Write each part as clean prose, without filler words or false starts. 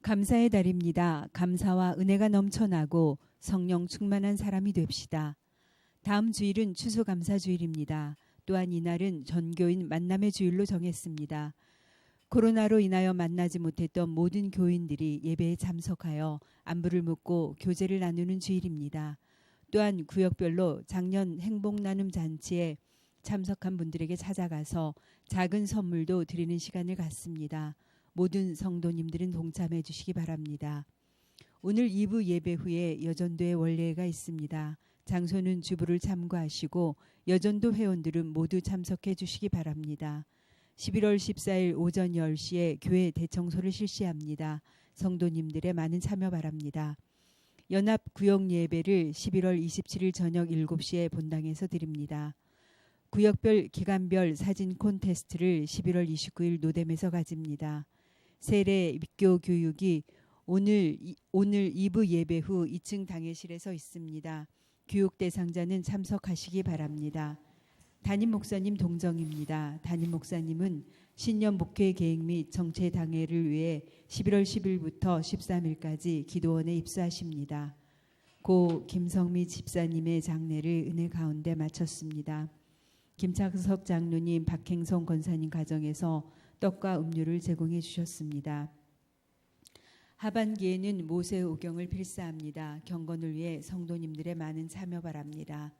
감사의 달입니다. 감사와 은혜가 넘쳐나고 성령 충만한 사람이 됩시다. 다음 주일은 추수감사주일입니다. 또한 이날은 전교인 만남의 주일로 정했습니다. 코로나로 인하여 만나지 못했던 모든 교인들이 예배에 참석하여 안부를 묻고 교제를 나누는 주일입니다. 또한 구역별로 작년 행복 나눔 잔치에 참석한 분들에게 찾아가서 작은 선물도 드리는 시간을 갖습니다. 모든 성도님들은 동참해 주시기 바랍니다. 오늘 2부 예배 후에 여전도의 원례가 있습니다. 장소는 주부를 참고하시고 여전도 회원들은 모두 참석해 주시기 바랍니다. 11월 14일 오전 10시에 교회 대청소를 실시합니다. 성도님들의 많은 참여 바랍니다. 연합 구역 예배를 11월 27일 저녁 7시에 본당에서 드립니다. 구역별 기간별 사진 콘테스트를 11월 29일 노뎀에서 가집니다. 세례 믿교 교육이 오늘 2부 예배 후 2층 당회실에서 있습니다. 교육 대상자는 참석하시기 바랍니다. 담임 목사님 동정입니다. 담임 목사님은 신년 목회 계획 및 정체 당회를 위해 11월 10일부터 13일까지 기도원에 입수하십니다. 고 김성미 집사님의 장례를 은혜 가운데 마쳤습니다. 김창석 장로님, 박행성 권사님 가정에서 떡과 음료를 제공해 주셨습니다. 하반기에는 모세 오경을 필사합니다. 경건을 위해 성도님들의 많은 참여 바랍니다.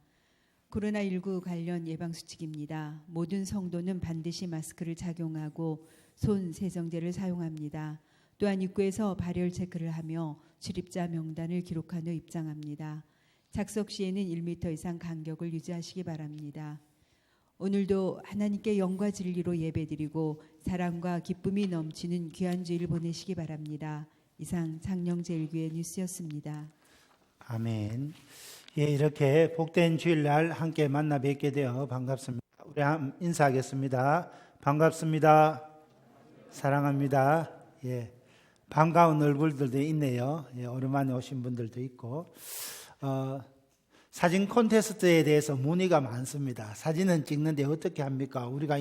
코로나19 관련 예방수칙입니다. 모든 성도는 반드시 마스크를 착용하고 손 세정제를 사용합니다. 또한 입구에서 발열 체크를 하며 출입자 명단을 기록한 후 입장합니다. 착석 시에는 1m 이상 간격을 유지하시기 바랍니다. 오늘도 하나님께 영과 진리로 예배드리고 사랑과 기쁨이 넘치는 귀한 주일 보내시기 바랍니다. 이상 창녕제일교회 뉴스였습니다. 아멘. 예, 이렇게 복된 주일날 함께 만나 뵙게 되어 반갑습니다. 우리 인사하겠습니다. 반갑습니다. 사랑합니다. 예, 반가운 얼굴들도 있네요. 예, 오랜만에 오신 분들도 있고 사진 콘테스트에 대해서 문의가 많습니다. 사진은 찍는데 어떻게 합니까? 우리가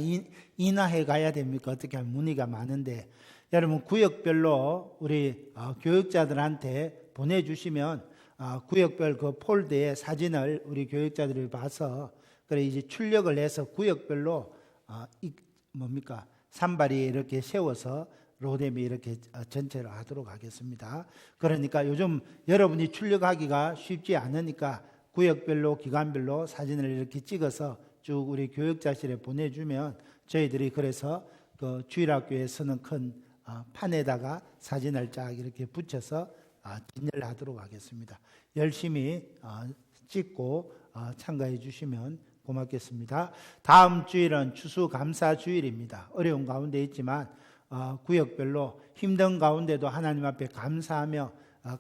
인화해 가야 됩니까? 어떻게 하면 문의가 많은데 여러분 구역별로 우리 교육자들한테 보내주시면 구역별 그 폴더에 사진을 우리 교육자들이 봐서 그래 이제 출력을 해서 구역별로 산발이 이렇게 세워서 로뎀이 이렇게 전체로 하도록 하겠습니다. 그러니까 요즘 여러분이 출력하기가 쉽지 않으니까 구역별로 기간별로 사진을 이렇게 찍어서 쭉 우리 교육자실에 보내주면 저희들이 그래서 그 주일학교에서는 큰 판에다가 사진을 쫙 이렇게 붙여서 진열을 하도록 하겠습니다. 열심히 찍고 참가해 주시면 고맙겠습니다. 다음 주일은 추수감사주일입니다. 어려운 가운데 있지만 구역별로 힘든 가운데도 하나님 앞에 감사하며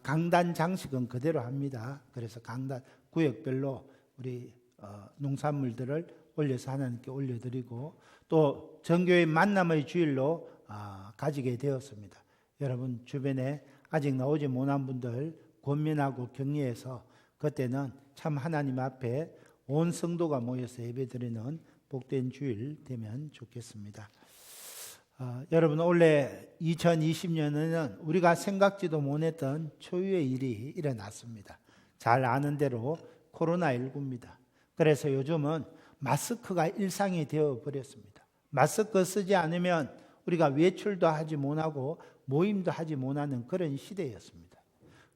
강단 장식은 그대로 합니다. 그래서 강단 구역별로 우리 농산물들을 올려서 하나님께 올려드리고 또 전교회 만남의 주일로 가지게 되었습니다. 여러분 주변에 아직 나오지 못한 분들 권면하고 격려해서 그때는 참 하나님 앞에 온 성도가 모여서 예배드리는 복된 주일 되면 좋겠습니다. 여러분 올해 2020년에는 우리가 생각지도 못했던 초유의 일이 일어났습니다. 잘 아는 대로 코로나19입니다. 그래서 요즘은 마스크가 일상이 되어버렸습니다. 마스크 쓰지 않으면 우리가 외출도 하지 못하고 모임도 하지 못하는 그런 시대였습니다.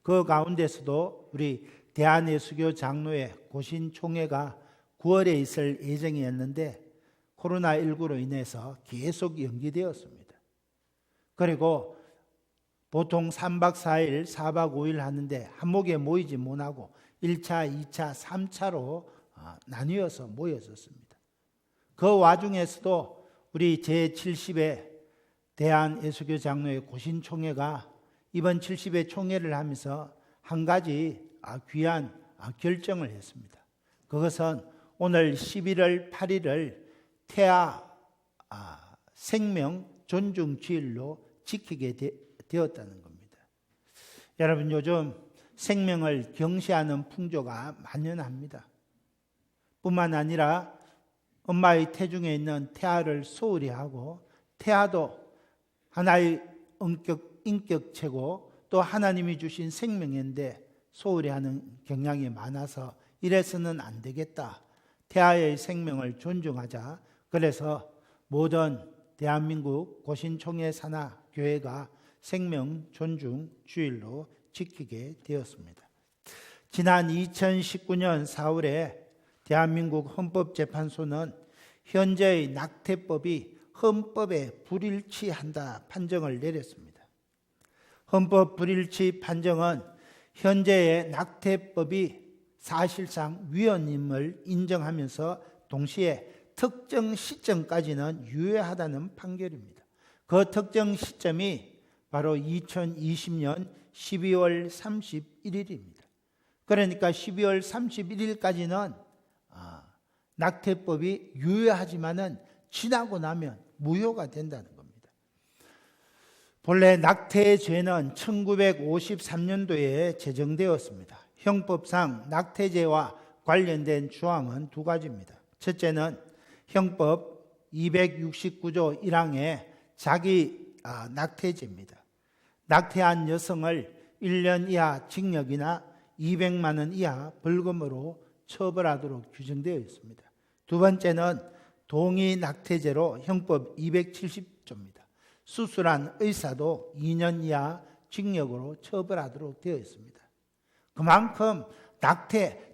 그 가운데서도 우리 대한예수교 장로회 고신총회가 9월에 있을 예정이었는데 코로나19로 인해서 계속 연기되었습니다. 그리고 보통 3박 4일, 4박 5일 하는데 한목에 모이지 못하고 1차, 2차, 3차로 나뉘어서 모였었습니다. 그 와중에서도 우리 제70회 대한예수교 장로회 고신총회가 이번 70회 총회를 하면서 한 가지 귀한 결정을 했습니다. 그것은 오늘 11월 8일을 태아 생명 존중 주일로 지키게 되었다는 겁니다. 여러분 요즘 생명을 경시하는 풍조가 만연합니다. 뿐만 아니라 엄마의 태중에 있는 태아를 소홀히 하고 태아도 하나의 인격체고 또 하나님이 주신 생명인데 소홀히 하는 경향이 많아서 이래서는 안 되겠다. 태아의 생명을 존중하자. 그래서 모든 대한민국 고신총회 산하 교회가 생명 존중 주일로 지키게 되었습니다. 지난 2019년 4월에 대한민국 헌법재판소는 현재의 낙태법이 헌법에 불일치한다 판정을 내렸습니다. 헌법 불일치 판정은 현재의 낙태법이 사실상 위헌임을 인정하면서 동시에 특정 시점까지는 유효하다는 판결입니다. 그 특정 시점이 바로 2020년 12월 31일입니다. 그러니까 12월 31일까지는 낙태법이 유효하지만은 지나고 나면 무효가 된다는 겁니다. 본래 낙태죄는 1953년도에 제정되었습니다. 형법상 낙태죄와 관련된 조항은 두 가지입니다. 첫째는 형법 269조 1항의 자기 낙태죄입니다. 낙태한 여성을 1년 이하 징역이나 200만 원 이하 벌금으로 처벌하도록 규정되어 있습니다. 두 번째는 동의 낙태죄로 형법 270조입니다. 수술한 의사도 2년 이하 징역으로 처벌하도록 되어 있습니다. 그만큼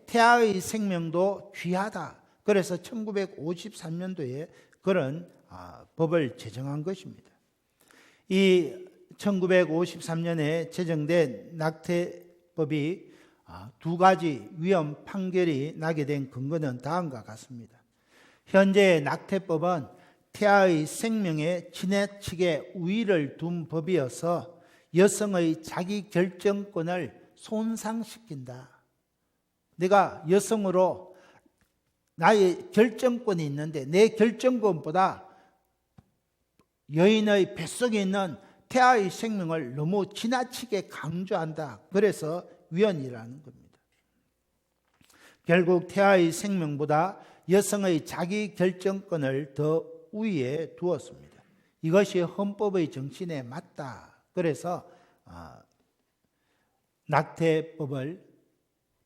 태아의 생명도 귀하다. 그래서 1953년도에 그런 법을 제정한 것입니다. 이 1953년에 제정된 낙태법이 두 가지 위헌 판결이 나게 된 근거는 다음과 같습니다. 현재의 낙태법은 태아의 생명에 지나치게 우위를 둔 법이어서 여성의 자기 결정권을 손상시킨다. 내가 여성으로 나의 결정권이 있는데 내 결정권보다 여인의 뱃속에 있는 태아의 생명을 너무 지나치게 강조한다. 그래서 위헌이라는 겁니다. 결국 태아의 생명보다 여성의 자기 결정권을 더 우위에 두었습니다. 이것이 헌법의 정신에 맞다. 그래서 낙태법을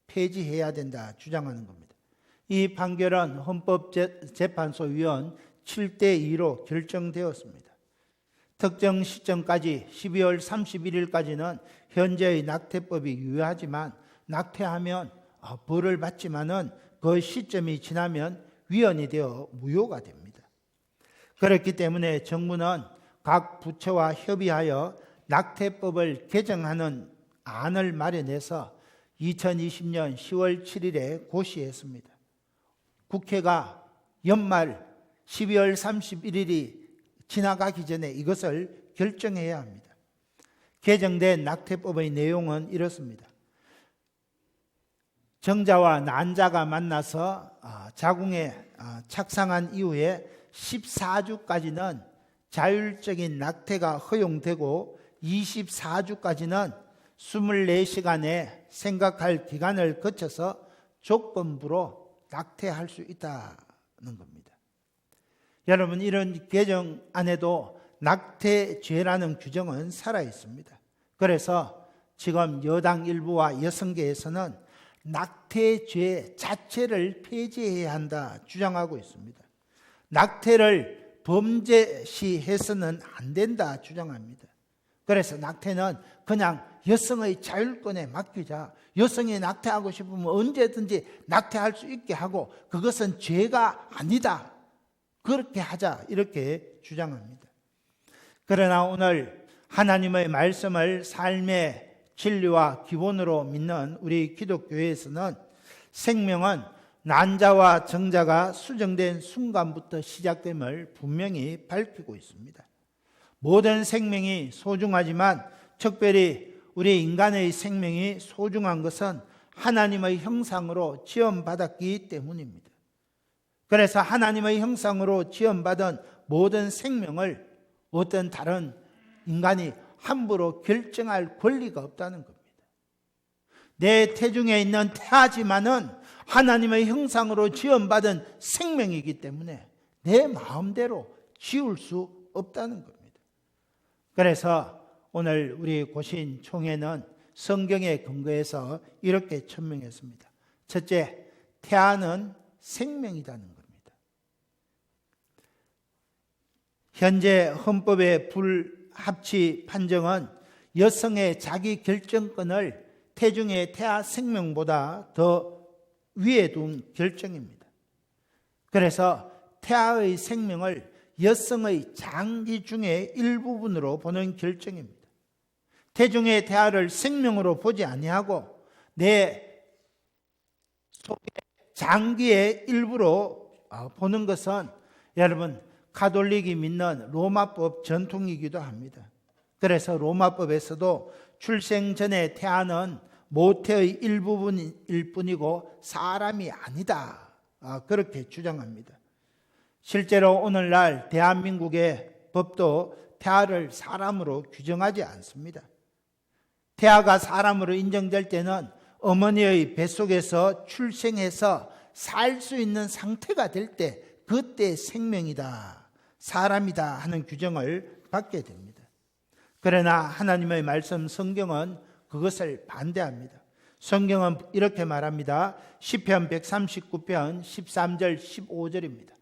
폐지해야 된다 주장하는 겁니다. 이 판결은 헌법재판소 위원 7대2로 결정되었습니다. 특정 시점까지 12월 31일까지는 현재의 낙태법이 유효하지만 낙태하면 벌을 받지만은 그 시점이 지나면 위헌이 되어 무효가 됩니다. 그렇기 때문에 정부는 각 부처와 협의하여 낙태법을 개정하는 안을 마련해서 2020년 10월 7일에 고시했습니다. 국회가 연말 12월 31일이 지나가기 전에 이것을 결정해야 합니다. 개정된 낙태법의 내용은 이렇습니다. 정자와 난자가 만나서 자궁에 착상한 이후에 14주까지는 자율적인 낙태가 허용되고 24주까지는 24시간의 생각할 기간을 거쳐서 조건부로 낙태할 수 있다는 겁니다. 여러분, 이런 개정안에도 낙태죄라는 규정은 살아 있습니다. 그래서 지금 여당 일부와 여성계에서는 낙태죄 자체를 폐지해야 한다 주장하고 있습니다. 낙태를 범죄시해서는 안 된다 주장합니다. 그래서 낙태는 그냥 여성의 자율권에 맡기자. 여성이 낙태하고 싶으면 언제든지 낙태할 수 있게 하고 그것은 죄가 아니다. 그렇게 하자 이렇게 주장합니다. 그러나 오늘 하나님의 말씀을 삶의 진리와 기본으로 믿는 우리 기독교에서는 생명은 난자와 정자가 수정된 순간부터 시작됨을 분명히 밝히고 있습니다. 모든 생명이 소중하지만 특별히 우리 인간의 생명이 소중한 것은 하나님의 형상으로 지음받았기 때문입니다. 그래서 하나님의 형상으로 지음받은 모든 생명을 어떤 다른 인간이 함부로 결정할 권리가 없다는 겁니다. 내 태중에 있는 태아지만은 하나님의 형상으로 지음받은 생명이기 때문에 내 마음대로 지울 수 없다는 겁니다. 그래서 오늘 우리 고신 총회는 성경에 근거해서 이렇게 천명했습니다. 첫째, 태아는 생명이라는 겁니다. 현재 헌법의 불합치 판정은 여성의 자기 결정권을 태중의 태아 생명보다 더 위에 둔 결정입니다. 그래서 태아의 생명을 여성의 장기 중의 일부분으로 보는 결정입니다. 태중의 태아를 생명으로 보지 아니하고 내 속의 장기의 일부로 보는 것은 여러분 가톨릭이 믿는 로마법 전통이기도 합니다. 그래서 로마법에서도 출생 전의 태아는 모태의 일부분일 뿐이고 사람이 아니다, 그렇게 주장합니다. 실제로 오늘날 대한민국의 법도 태아를 사람으로 규정하지 않습니다. 태아가 사람으로 인정될 때는 어머니의 뱃속에서 출생해서 살 수 있는 상태가 될 때 그때 생명이다, 사람이다 하는 규정을 받게 됩니다. 그러나 하나님의 말씀 성경은 그것을 반대합니다. 성경은 이렇게 말합니다. 시편 139편 13절 15절입니다.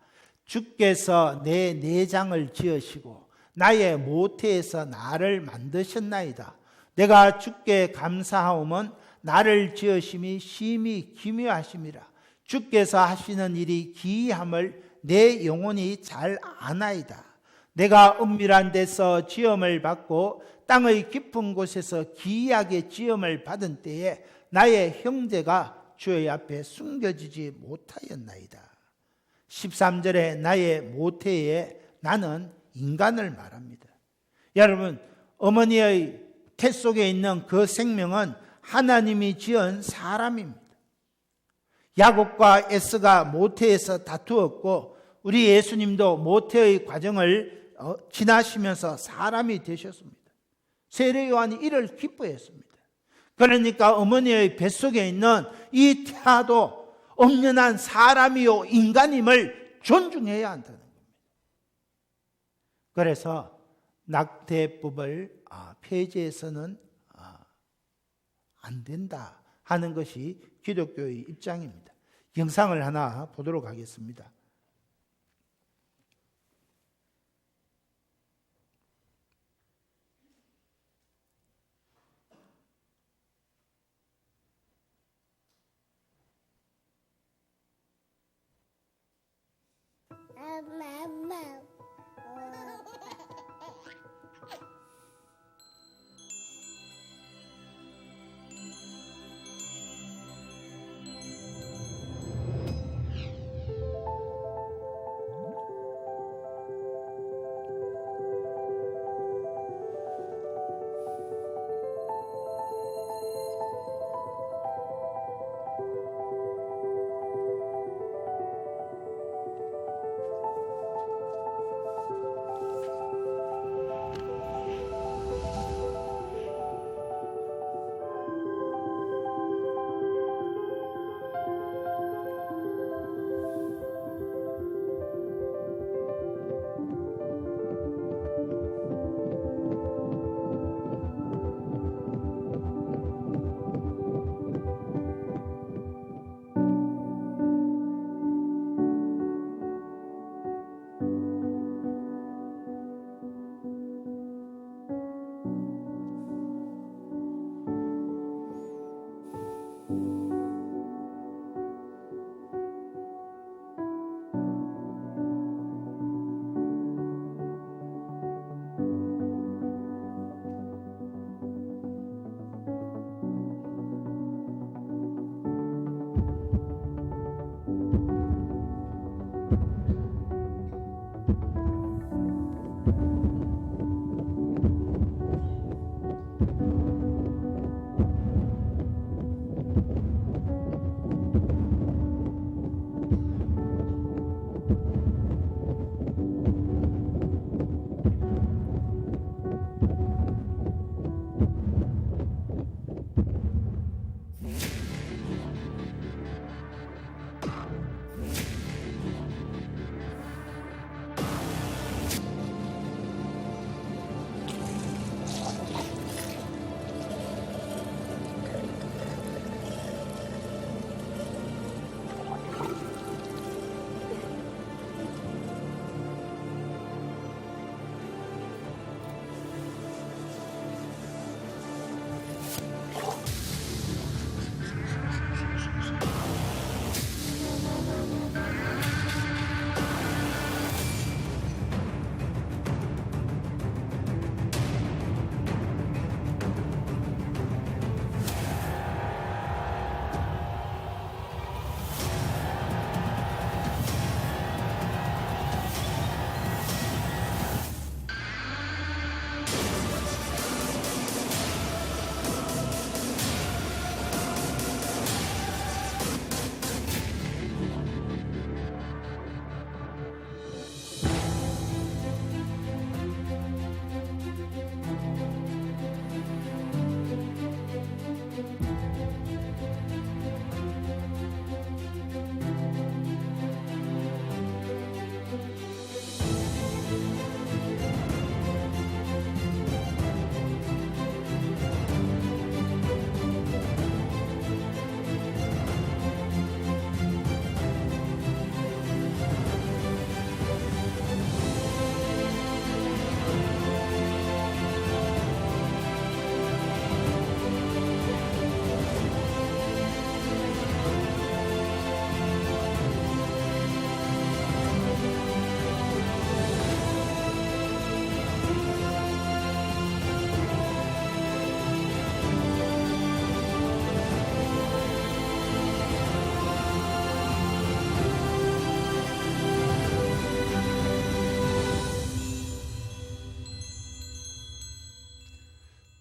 주께서 내 내장을 지으시고 나의 모태에서 나를 만드셨나이다. 내가 주께 감사하오면 나를 지으심이 심히 기묘하심이라. 주께서 하시는 일이 기이함을 내 영혼이 잘 아나이다. 내가 은밀한 데서 지음을 받고 땅의 깊은 곳에서 기이하게 지음을 받은 때에 나의 형제가 주의 앞에 숨겨지지 못하였나이다. 13절에 나의 모태에 나는 인간을 말합니다. 여러분, 어머니의 태 속에 있는 그 생명은 하나님이 지은 사람입니다. 야곱과 에스가 모태에서 다투었고 우리 예수님도 모태의 과정을 지나시면서 사람이 되셨습니다. 세례 요한이 이를 기뻐했습니다. 그러니까 어머니의 뱃속에 있는 이 태아도 엄연한 사람이요 인간임을 존중해야 한다는 겁니다. 그래서 낙태법을 폐지해서는 안 된다 하는 것이 기독교의 입장입니다. 영상을 하나 보도록 하겠습니다.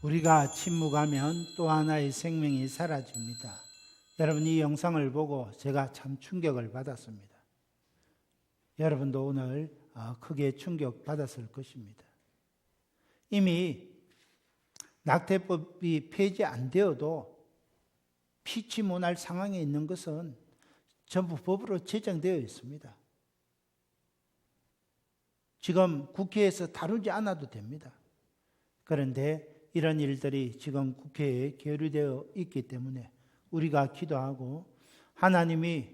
우리가 침묵하면 또 하나의 생명이 사라집니다. 여러분, 이 영상을 보고 제가 참 충격을 받았습니다. 여러분도 오늘 크게 충격받았을 것입니다. 이미 낙태법이 폐지 안 되어도 피치 못할 상황에 있는 것은 전부 법으로 제정되어 있습니다. 지금 국회에서 다루지 않아도 됩니다. 그런데 이런 일들이 지금 국회에 계류되어 있기 때문에 우리가 기도하고 하나님이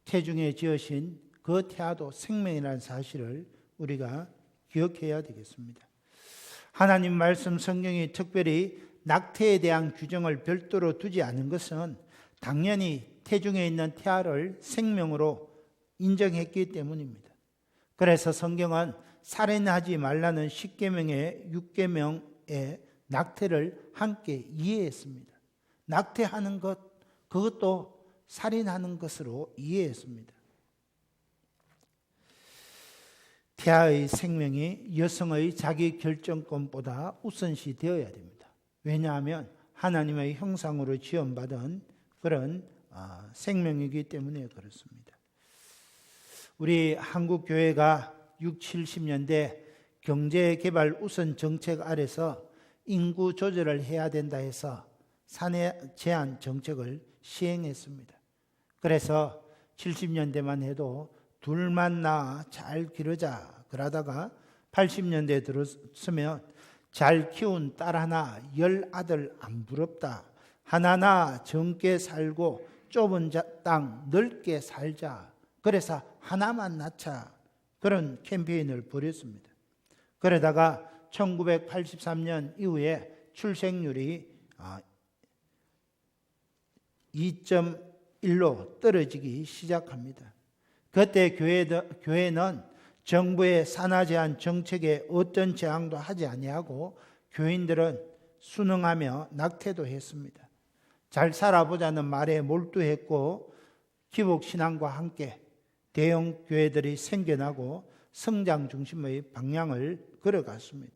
태중에 지으신 그 태아도 생명이라는 사실을 우리가 기억해야 되겠습니다. 하나님 말씀 성경이 특별히 낙태에 대한 규정을 별도로 두지 않은 것은 당연히 태중에 있는 태아를 생명으로 인정했기 때문입니다. 그래서 성경은 살인하지 말라는 10계명의 6계명의 낙태를 함께 이해했습니다. 낙태하는 것, 그것도 살인하는 것으로 이해했습니다. 태아의 생명이 여성의 자기 결정권보다 우선시 되어야 됩니다. 왜냐하면 하나님의 형상으로 지음받은 그런 생명이기 때문에 그렇습니다. 우리 한국 교회가 60, 70년대 경제개발 우선 정책 아래서 인구 조절을 해야 된다 해서 사내 제한 정책을 시행했습니다. 그래서 70년대만 해도 둘만 낳아 잘 기르자 그러다가 80년대에 들었으면 잘 키운 딸 하나 10아들 안 부럽다. 하나 낳아 젊게 살고 좁은 땅 넓게 살자. 그래서 하나만 낳자. 그런 캠페인을 벌였습니다. 그러다가 1983년 이후에 출생률이 2.1로 떨어지기 시작합니다. 그때 교회는 정부의 산하 제한 정책에 어떤 제한도 하지 아니하고 교인들은 순응하며 낙태도 했습니다. 잘 살아보자는 말에 몰두했고 기복신앙과 함께 대형 교회들이 생겨나고 성장 중심의 방향을 걸어갔습니다.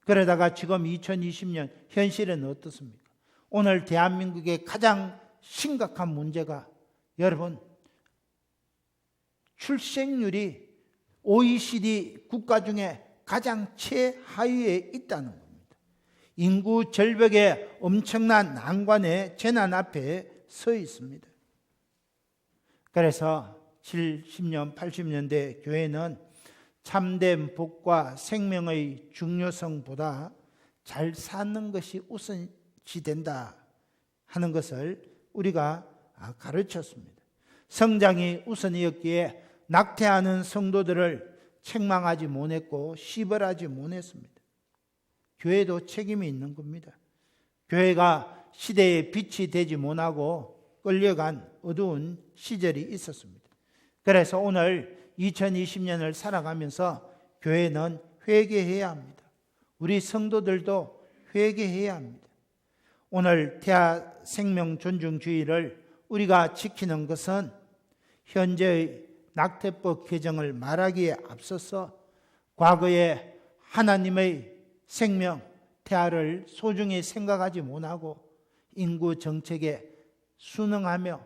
그러다가 지금 2020년 현실은 어떻습니까? 오늘 대한민국의 가장 심각한 문제가 여러분 출생률이 OECD 국가 중에 가장 최하위에 있다는 겁니다. 인구 절벽의 엄청난 난관의 재난 앞에 서 있습니다. 그래서 70년, 80년대 교회는 참된 복과 생명의 중요성보다 잘 사는 것이 우선시 된다 하는 것을 우리가 가르쳤습니다. 성장이 우선이었기에 낙태하는 성도들을 책망하지 못했고 시벌하지 못했습니다. 교회도 책임이 있는 겁니다. 교회가 시대의 빛이 되지 못하고 끌려간 어두운 시절이 있었습니다. 그래서 오늘 2020년을 살아가면서 교회는 회개해야 합니다. 우리 성도들도 회개해야 합니다. 오늘 태아 생명 존중주의를 우리가 지키는 것은 현재의 낙태법 개정을 말하기에 앞서서 과거에 하나님의 생명, 태아를 소중히 생각하지 못하고 인구 정책에 순응하며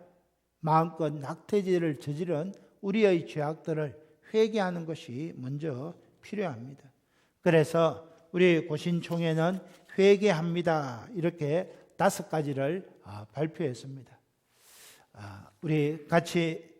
마음껏 낙태죄를 저지른 우리의 죄악들을 회개하는 것이 먼저 필요합니다. 그래서 우리 고신총회는 회개합니다. 이렇게 5가지를 발표했습니다. 우리 같이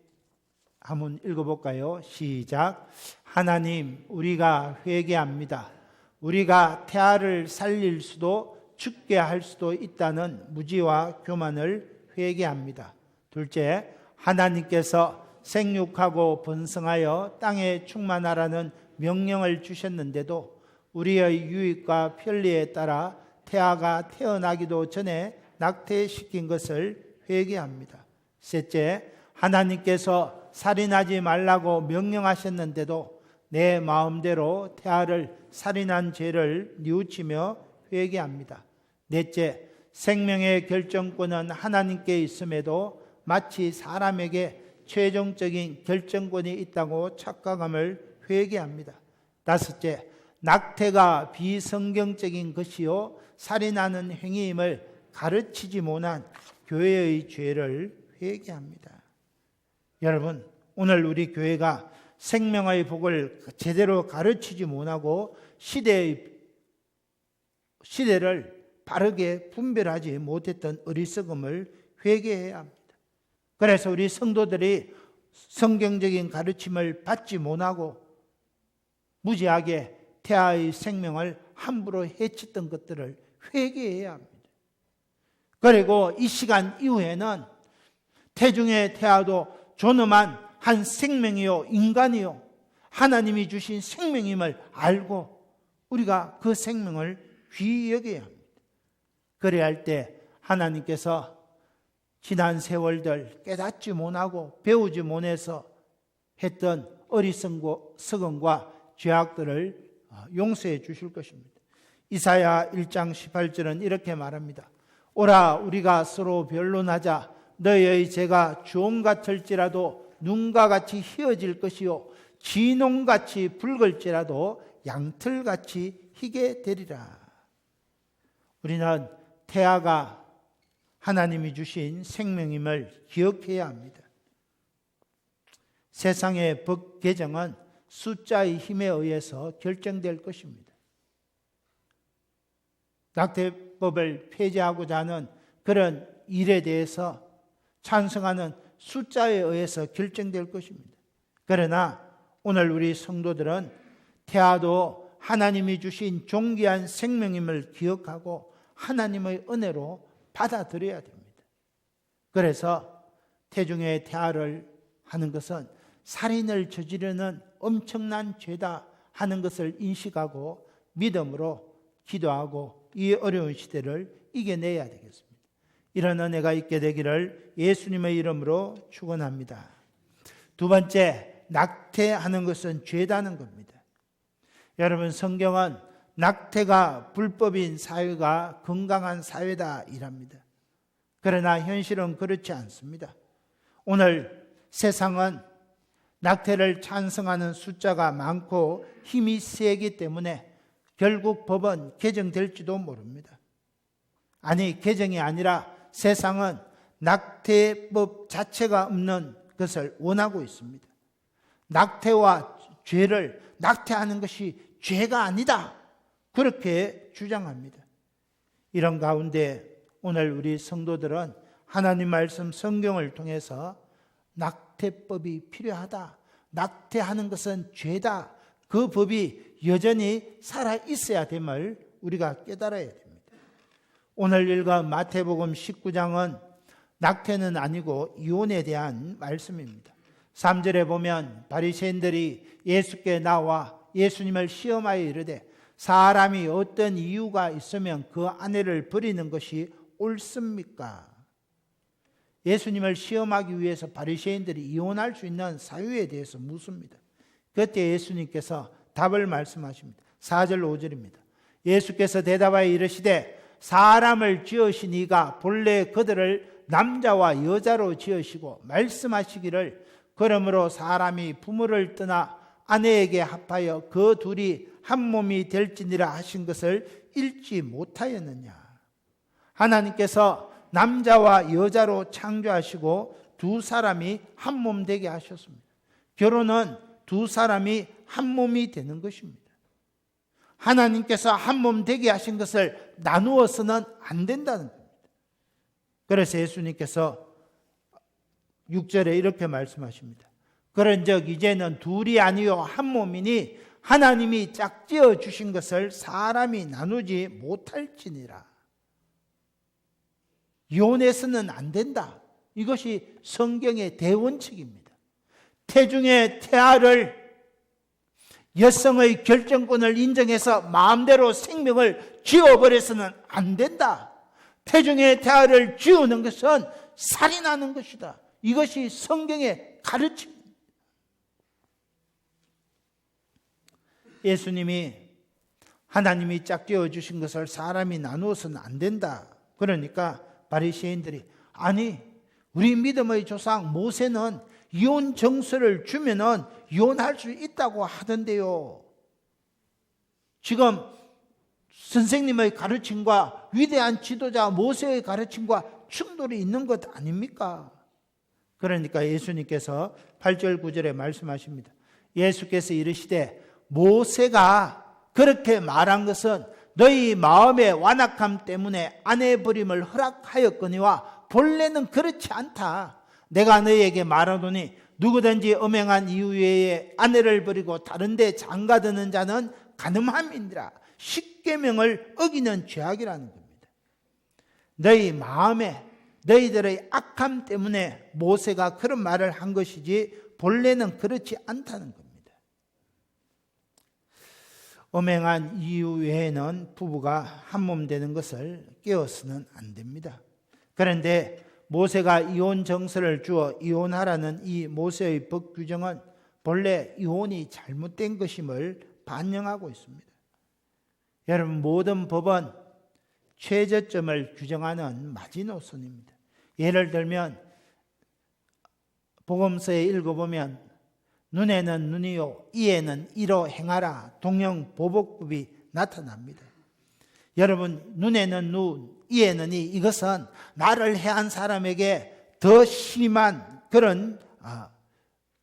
한번 읽어볼까요? 시작. 하나님, 우리가 회개합니다. 우리가 태아를 살릴 수도 죽게 할 수도 있다는 무지와 교만을 회개합니다. 둘째, 하나님께서 생육하고 번성하여 땅에 충만하라는 명령을 주셨는데도 우리의 유익과 편리에 따라 태아가 태어나기도 전에 낙태시킨 것을 회개합니다. 셋째, 하나님께서 살인하지 말라고 명령하셨는데도 내 마음대로 태아를 살인한 죄를 뉘우치며 회개합니다. 넷째, 생명의 결정권은 하나님께 있음에도 마치 사람에게 최종적인 결정권이 있다고 착각함을 회개합니다. 다섯째, 낙태가 비성경적인 것이요 살인하는 행위임을 가르치지 못한 교회의 죄를 회개합니다. 여러분, 오늘 우리 교회가 생명의 복을 제대로 가르치지 못하고 시대를 바르게 분별하지 못했던 어리석음을 회개해야 합니다. 그래서 우리 성도들이 성경적인 가르침을 받지 못하고 무지하게 태아의 생명을 함부로 해쳤던 것들을 회개해야 합니다. 그리고 이 시간 이후에는 태중의 태아도 존엄한 한 생명이요 인간이요 하나님이 주신 생명임을 알고 우리가 그 생명을 귀히 여겨야 합니다. 그래야 할 때 하나님께서 지난 세월들 깨닫지 못하고 배우지 못해서 했던 어리석음과 죄악들을 용서해 주실 것입니다. 이사야 1장 18절은 이렇게 말합니다. 오라 우리가 서로 변론하자. 너희의 죄가 주홍 같을지라도 눈과 같이 희어질 것이요 진홍같이 붉을지라도 양털같이 희게 되리라. 우리는 태아가 하나님이 주신 생명임을 기억해야 합니다. 세상의 법 개정은 숫자의 힘에 의해서 결정될 것입니다. 낙태법을 폐지하고자 하는 그런 일에 대해서 찬성하는 숫자에 의해서 결정될 것입니다. 그러나 오늘 우리 성도들은 태아도 하나님이 주신 존귀한 생명임을 기억하고 하나님의 은혜로 받아들여야 됩니다. 그래서 태중의 태아를 하는 것은 살인을 저지르는 엄청난 죄다 하는 것을 인식하고 믿음으로 기도하고 이 어려운 시대를 이겨내야 되겠습니다. 이런 은혜가 있게 되기를 예수님의 이름으로 축원합니다. 두 번째, 낙태하는 것은 죄다는 겁니다. 여러분, 성경은 낙태가 불법인 사회가 건강한 사회다 이랍니다. 그러나 현실은 그렇지 않습니다. 오늘 세상은 낙태를 찬성하는 숫자가 많고 힘이 세기 때문에 결국 법은 개정될지도 모릅니다. 아니, 개정이 아니라 세상은 낙태법 자체가 없는 것을 원하고 있습니다. 낙태와 죄를 낙태하는 것이 죄가 아니다. 그렇게 주장합니다. 이런 가운데 오늘 우리 성도들은 하나님 말씀 성경을 통해서 낙태법이 필요하다. 낙태하는 것은 죄다. 그 법이 여전히 살아 있어야 됨을 우리가 깨달아야 됩니다. 오늘 읽은 마태복음 19장은 낙태는 아니고 이혼에 대한 말씀입니다. 3절에 보면 바리새인들이 예수께 나와 예수님을 시험하여 이르되 사람이 어떤 이유가 있으면 그 아내를 버리는 것이 옳습니까? 예수님을 시험하기 위해서 바리새인들이 이혼할 수 있는 사유에 대해서 묻습니다. 그때 예수님께서 답을 말씀하십니다. 4절 5절입니다. 예수께서 대답하여 이르시되 사람을 지으신 이가 본래 그들을 남자와 여자로 지으시고 말씀하시기를 그러므로 사람이 부모를 떠나 아내에게 합하여 그 둘이 한 몸이 될지니라 하신 것을 읽지 못하였느냐. 하나님께서 남자와 여자로 창조하시고 두 사람이 한 몸 되게 하셨습니다. 결혼은 두 사람이 한 몸이 되는 것입니다. 하나님께서 한 몸 되게 하신 것을 나누어서는 안 된다는 겁니다. 그래서 예수님께서 6절에 이렇게 말씀하십니다. 그런즉 이제는 둘이 아니요 한 몸이니 하나님이 짝지어 주신 것을 사람이 나누지 못할지니라. 이혼해서는 안 된다. 이것이 성경의 대원칙입니다. 태중의 태아를 여성의 결정권을 인정해서 마음대로 생명을 지어버려서는 안 된다. 태중의 태아를 지우는 것은 살인하는 것이다. 이것이 성경의 가르침입니다. 예수님이 하나님이 짝지어 주신 것을 사람이 나누어서는 안 된다. 그러니까 바리새인들이 아니 우리 믿음의 조상 모세는 이혼 정서를 주면은 이혼할 수 있다고 하던데요. 지금 선생님의 가르침과 위대한 지도자 모세의 가르침과 충돌이 있는 것 아닙니까? 그러니까 예수님께서 8절 9절에 말씀하십니다. 예수께서 이르시되 모세가 그렇게 말한 것은 너희 마음의 완악함 때문에 아내 버림을 허락하였거니와 본래는 그렇지 않다. 내가 너희에게 말하노니 누구든지 음행한 이유 외에 아내를 버리고 다른 데 장가드는 자는 간음함이니라. 십계명을 어기는 죄악이라는 겁니다. 너희 마음에 너희들의 악함 때문에 모세가 그런 말을 한 것이지 본래는 그렇지 않다는 겁니다. 음행한 이유 외에는 부부가 한몸 되는 것을 깨어서는 안 됩니다. 그런데 모세가 이혼 정서를 주어 이혼하라는 이 모세의 법 규정은 본래 이혼이 잘못된 것임을 반영하고 있습니다. 여러분, 모든 법은 최저점을 규정하는 마지노선입니다. 예를 들면 복음서에 읽어보면 눈에는 눈이요 이에는 이로 행하라 동형 보복법이 나타납니다. 여러분, 눈에는 눈, 이에는 이, 이것은 나를 해한 사람에게 더 심한 그런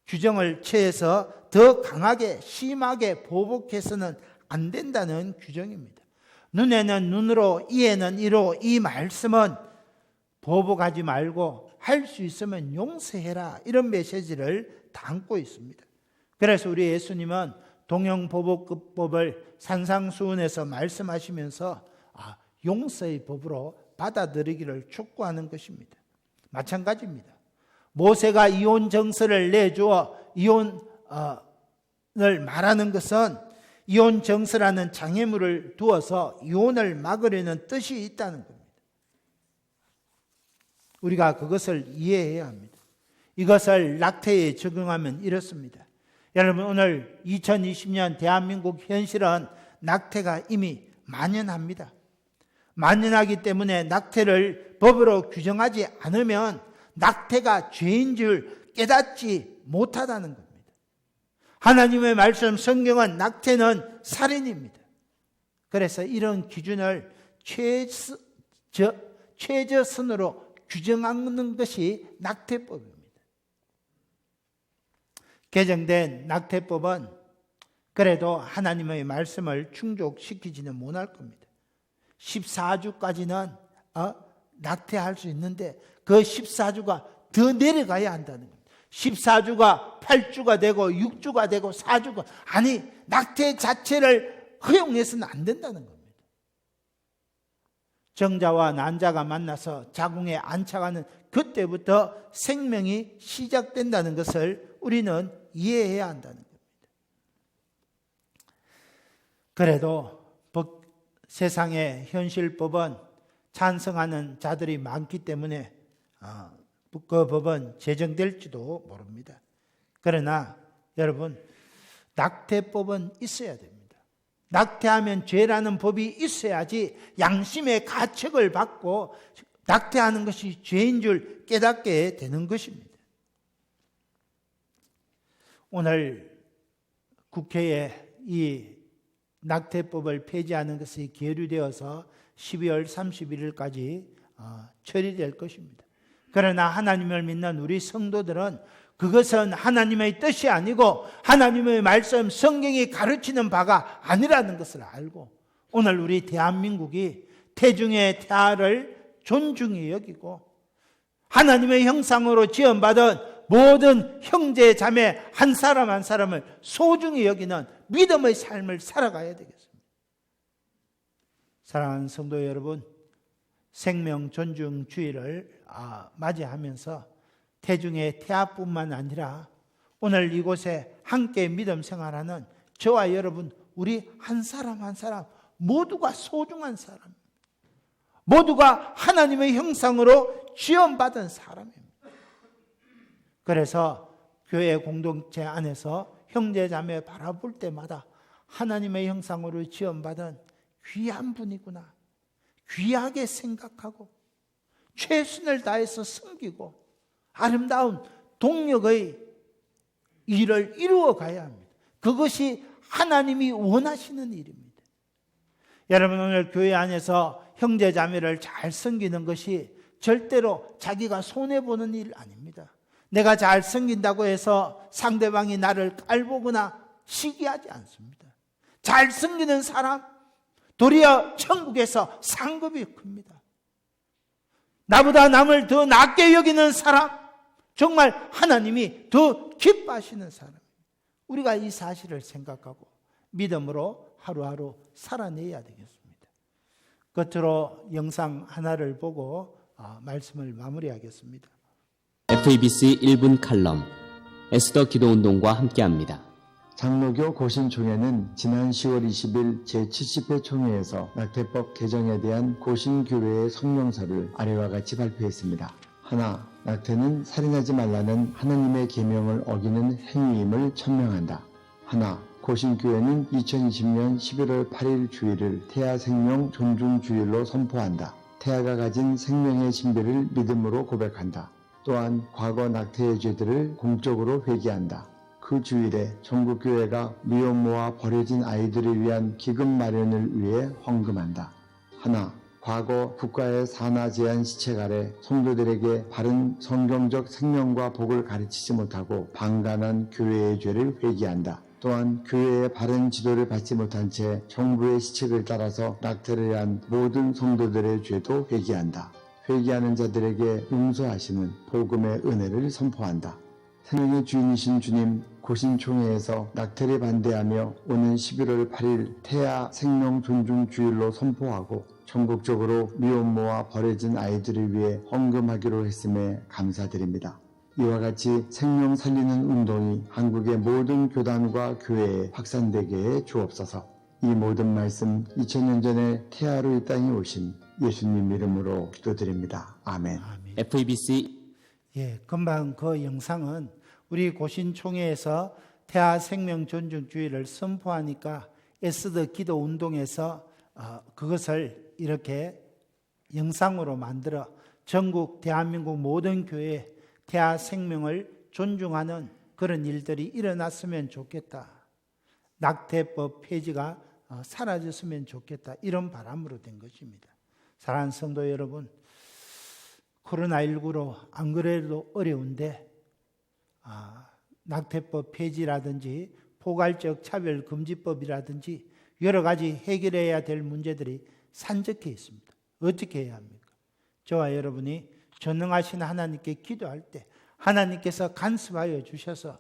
규정을 취해서 더 강하게 심하게 보복해서는 안 된다는 규정입니다. 눈에는 눈으로 이에는 이로 이 말씀은 보복하지 말고 할 수 있으면 용서해라, 이런 메시지를 담고 있습니다. 그래서 우리 예수님은 동형보복법을 산상수훈에서 말씀하시면서 용서의 법으로 받아들이기를 촉구하는 것입니다. 마찬가지입니다. 모세가 이혼 정서를 내주어 이혼을 말하는 것은 이혼 정서라는 장애물을 두어서 이혼을 막으려는 뜻이 있다는 겁니다. 우리가 그것을 이해해야 합니다. 이것을 낙태에 적용하면 이렇습니다. 여러분, 오늘 2020년 대한민국 현실은 낙태가 이미 만연합니다. 만연하기 때문에 낙태를 법으로 규정하지 않으면 낙태가 죄인 줄 깨닫지 못하다는 겁니다. 하나님의 말씀 성경은 낙태는 살인입니다. 그래서 이런 기준을 최저선으로 규정하는 것이 낙태법입니다. 개정된 낙태법은 그래도 하나님의 말씀을 충족시키지는 못할 겁니다. 14주까지는 낙태할 수 있는데 그 14주가 더 내려가야 한다는 겁니다. 14주가 8주가 되고 6주가 되고 4주가 아니 낙태 자체를 허용해서는 안 된다는 겁니다. 정자와 난자가 만나서 자궁에 안착하는 그때부터 생명이 시작된다는 것을 우리는 이해해야 한다는 겁니다. 그래도 세상의 현실법은 찬성하는 자들이 많기 때문에 그 법은 제정될지도 모릅니다. 그러나 여러분, 낙태법은 있어야 됩니다. 낙태하면 죄라는 법이 있어야지 양심의 가책을 받고 낙태하는 것이 죄인 줄 깨닫게 되는 것입니다. 오늘 국회에 이 낙태법을 폐지하는 것이 계류되어서 12월 31일까지 처리될 것입니다. 그러나 하나님을 믿는 우리 성도들은 그것은 하나님의 뜻이 아니고 하나님의 말씀 성경이 가르치는 바가 아니라는 것을 알고 오늘 우리 대한민국이 태중의 태아를 존중히 여기고 하나님의 형상으로 지음받은 모든 형제 자매 한 사람 한 사람을 소중히 여기는 믿음의 삶을 살아가야 되겠습니다. 사랑하는 성도 여러분, 생명 존중 주일을 맞이하면서 태중의 태아뿐만 아니라 오늘 이곳에 함께 믿음 생활하는 저와 여러분 우리 한 사람 한 사람 모두가 소중한 사람, 모두가 하나님의 형상으로 지음받은 사람입니다. 그래서 교회 공동체 안에서 형제자매 바라볼 때마다 하나님의 형상으로 지음받은 귀한 분이구나, 귀하게 생각하고 최선을 다해서 섬기고 아름다운 동력의 일을 이루어 가야 합니다. 그것이 하나님이 원하시는 일입니다. 여러분, 오늘 교회 안에서 형제 자매를 잘 섬기는 것이 절대로 자기가 손해보는 일 아닙니다. 내가 잘 섬긴다고 해서 상대방이 나를 깔보거나 시기하지 않습니다. 잘 섬기는 사람, 도리어 천국에서 상급이 큽니다. 나보다 남을 더 낮게 여기는 사람, 정말 하나님이 더 기뻐하시는 사람. 우리가 이 사실을 생각하고 믿음으로 하루하루 살아내야 되겠습니다. 끝으로 영상 하나를 보고 말씀을 마무리하겠습니다. FEBC 1분 칼럼 에스더 기도운동과 함께합니다. 장로교 고신총회는 지난 10월 20일 제70회 총회에서 낙태법 개정에 대한 고신교회의 성명서를 아래와 같이 발표했습니다. 하나, 낙태는 살인하지 말라는 하나님의 계명을 어기는 행위임을 천명한다. 하나, 고신교회는 2020년 11월 8일 주일을 태아 생명 존중 주일로 선포한다. 태아가 가진 생명의 신비를 믿음으로 고백한다. 또한 과거 낙태의 죄들을 공적으로 회개한다. 그 주일에 전국교회가 미혼모와 버려진 아이들을 위한 기금 마련을 위해 헌금한다. 하나, 과거 국가의 산하 제한 시책 아래 성도들에게 바른 성경적 생명과 복을 가르치지 못하고 방관한 교회의 죄를 회개한다. 또한 교회의 바른 지도를 받지 못한 채 정부의 시책을 따라서 낙태를 한 모든 성도들의 죄도 회개한다. 회개하는 자들에게 용서하시는 복음의 은혜를 선포한다. 생명의 주인이신 주님, 고신총회에서 낙태를 반대하며 오는 11월 8일 태아 생명 존중 주일로 선포하고 전국적으로 미혼모와 버려진 아이들을 위해 헌금하기로 했음에 감사드립니다. 이와 같이 생명 살리는 운동이 한국의 모든 교단과 교회에 확산되게 해 주옵소서. 이 모든 말씀 2000년 전에 태아로 이 땅에 오신 예수님 이름으로 기도드립니다. 아멘. FEBC 금방 그 영상은 우리 고신총회에서 태아 생명 존중주의를 선포하니까 에스더 기도 운동에서 그것을 이렇게 영상으로 만들어 전국 대한민국 모든 교회에 태아 생명을 존중하는 그런 일들이 일어났으면 좋겠다. 낙태법 폐지가 사라졌으면 좋겠다. 이런 바람으로 된 것입니다. 사랑하는 성도 여러분, 코로나19로 안 그래도 어려운데 낙태법 폐지라든지 포괄적 차별금지법이라든지 여러 가지 해결해야 될 문제들이 산적해 있습니다. 어떻게 해야 합니까? 저와 여러분이 전능하신 하나님께 기도할 때 하나님께서 간섭하여 주셔서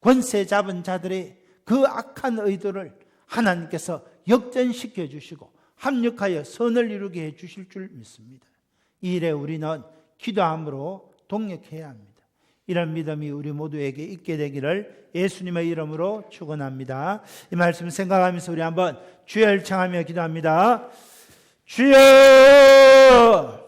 권세 잡은 자들의 그 악한 의도를 하나님께서 역전시켜 주시고 합력하여 선을 이루게 해 주실 줄 믿습니다. 이 일에 우리는 기도함으로 동력해야 합니다. 이런 믿음이 우리 모두에게 있게 되기를 예수님의 이름으로 축원합니다. 이 말씀 생각하면서 우리 한번 주여 청하며 기도합니다. 주여!